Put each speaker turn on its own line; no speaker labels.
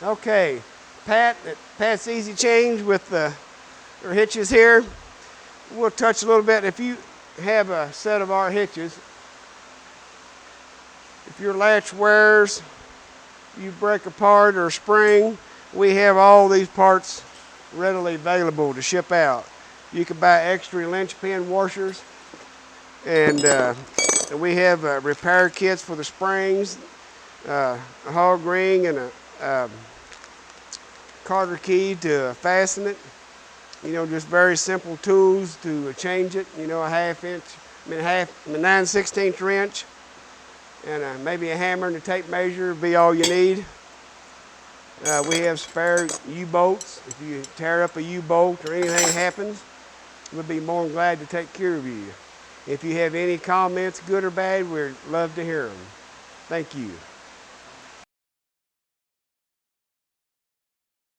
Okay, Pat's Easy Change with our hitches here. We'll touch a little bit. If you have a set of our hitches, if your latch wears, you break apart or spring, we have all these parts readily available to ship out. You can buy extra linchpin washers, and we have repair kits for the springs, a hog ring, and a Carter key to fasten it. You know, just very simple tools to change it. You know, a 9/16 wrench, and maybe a hammer and a tape measure would be all you need. We have spare U-bolts. If you tear up a U-bolt or anything happens, we'll be more than glad to take care of you. If you have any comments, good or bad, we'd love to hear them. Thank you.